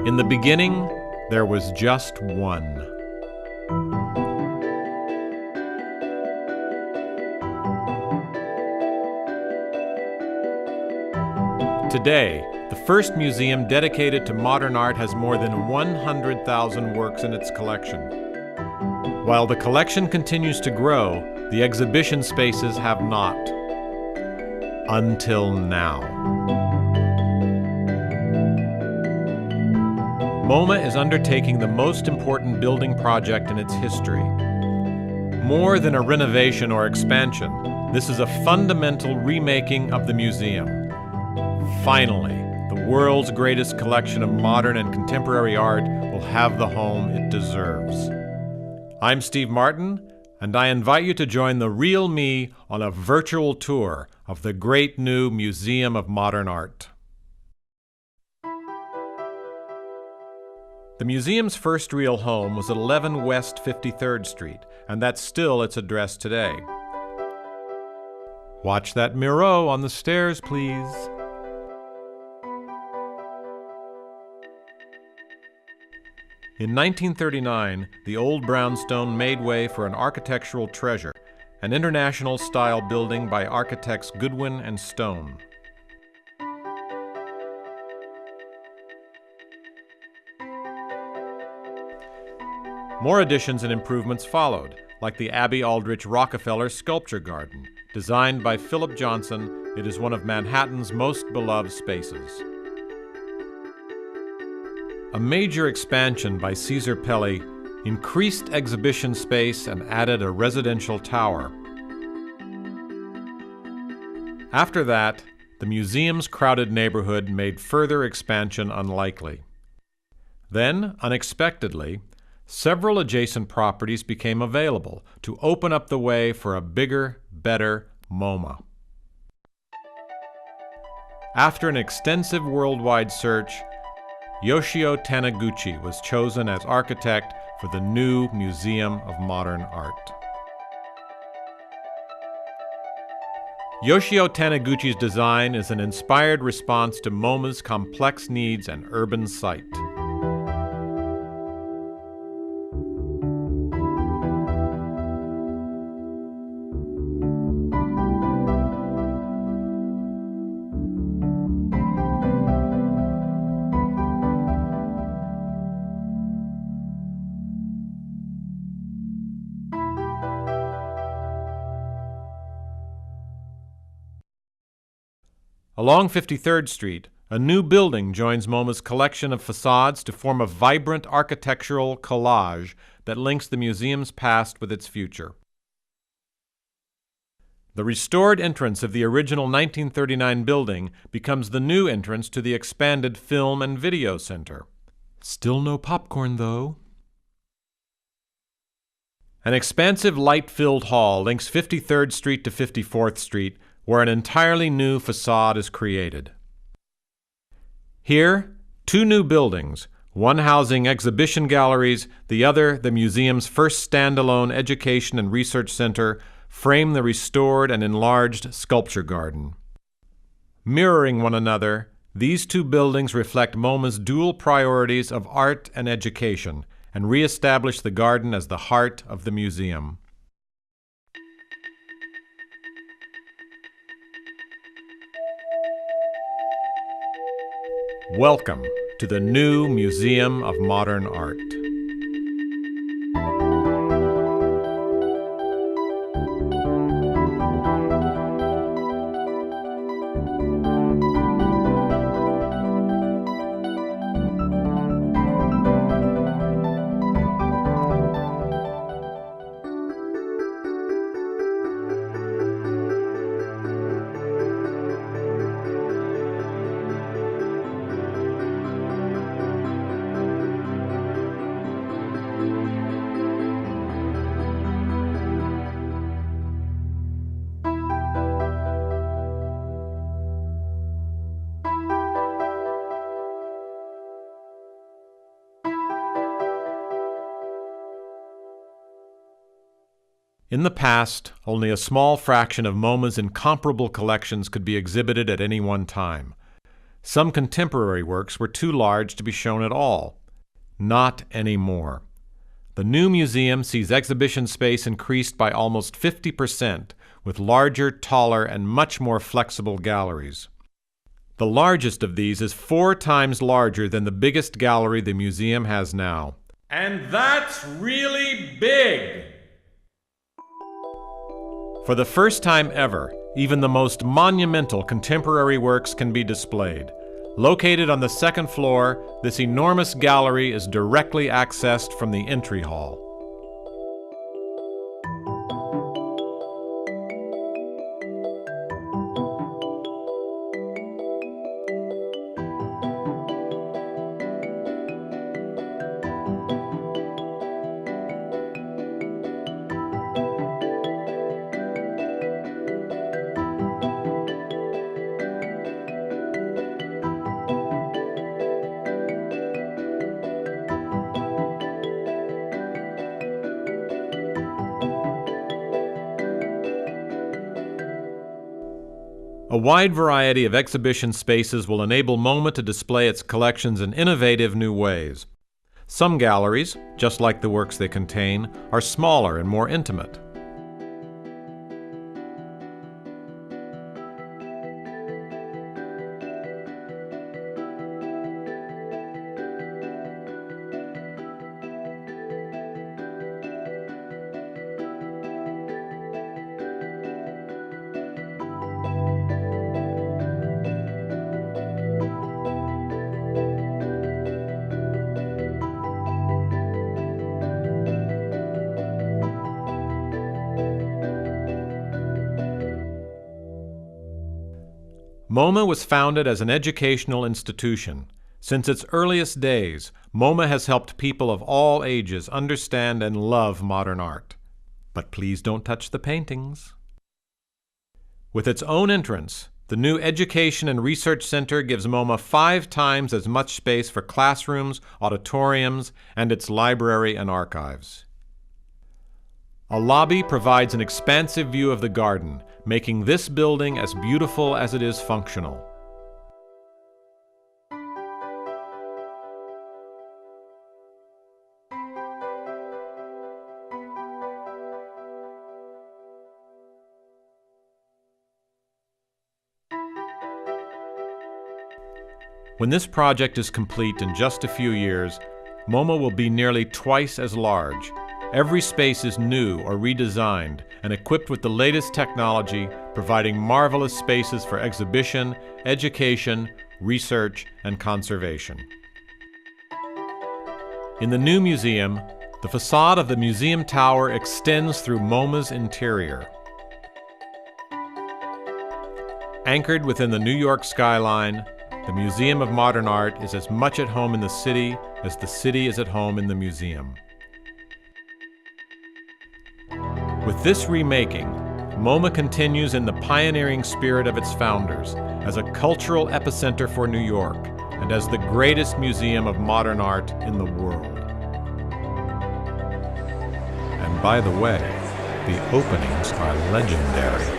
In the beginning, there was just one. Today, the first museum dedicated to modern art has more than 100,000 works in its collection. While the collection continues to grow, the exhibition spaces have not. Until now. MoMA is undertaking the most important building project in its history. More than a renovation or expansion, this is a fundamental remaking of the museum. Finally, the world's greatest collection of modern and contemporary art will have the home it deserves. I'm Steve Martin, and I invite you to join the real me on a virtual tour of the great new Museum of Modern Art. The museum's first real home was at 11 West 53rd Street, and that's still its address today. Watch that Miro on the stairs, please. In 1939, the old brownstone made way for an architectural treasure, an international-style building by architects Goodwin and Stone. More additions and improvements followed, like the Abbey Aldrich Rockefeller Sculpture Garden. Designed by Philip Johnson, it is one of Manhattan's most beloved spaces. A major expansion by Caesar Pelli increased exhibition space and added a residential tower. After that, the museum's crowded neighborhood made further expansion unlikely. Then, unexpectedly, several adjacent properties became available to open up the way for a bigger, better MoMA. After an extensive worldwide search, Yoshio Taniguchi was chosen as architect for the new Museum of Modern Art. Yoshio Taniguchi's design is an inspired response to MoMA's complex needs and urban site. Along 53rd Street, a new building joins MoMA's collection of facades to form a vibrant architectural collage that links the museum's past with its future. The restored entrance of the original 1939 building becomes the new entrance to the expanded Film and Video Center. Still no popcorn, though. An expansive light-filled hall links 53rd Street to 54th Street, where an entirely new facade is created. Here, two new buildings, one housing exhibition galleries, the other the museum's first standalone education and research center, frame the restored and enlarged sculpture garden. Mirroring one another, these two buildings reflect MoMA's dual priorities of art and education, and re-establish the garden as the heart of the museum. Welcome to the new Museum of Modern Art. In the past, only a small fraction of MoMA's incomparable collections could be exhibited at any one time. Some contemporary works were too large to be shown at all. Not anymore. The new museum sees exhibition space increased by almost 50%, with larger, taller, and much more flexible galleries. The largest of these is 4 times larger than the biggest gallery the museum has now. And that's really big! For the first time ever, even the most monumental contemporary works can be displayed. Located on the 2nd floor, this enormous gallery is directly accessed from the entry hall. A wide variety of exhibition spaces will enable MoMA to display its collections in innovative new ways. Some galleries, just like the works they contain, are smaller and more intimate. MoMA was founded as an educational institution. Since its earliest days, MoMA has helped people of all ages understand and love modern art. But please don't touch the paintings. With its own entrance, the new Education and Research Center gives MoMA 5 times as much space for classrooms, auditoriums, and its library and archives. A lobby provides an expansive view of the garden, making this building as beautiful as it is functional. When this project is complete in just a few years, MoMA will be nearly twice as large. Every space is new or redesigned and equipped with the latest technology, providing marvelous spaces for exhibition, education, research, and conservation. In the new museum, the facade of the museum tower extends through MoMA's interior. Anchored within the New York skyline, the Museum of Modern Art is as much at home in the city as the city is at home in the museum. With this remaking, MoMA continues in the pioneering spirit of its founders as a cultural epicenter for New York and as the greatest museum of modern art in the world. And by the way, the openings are legendary.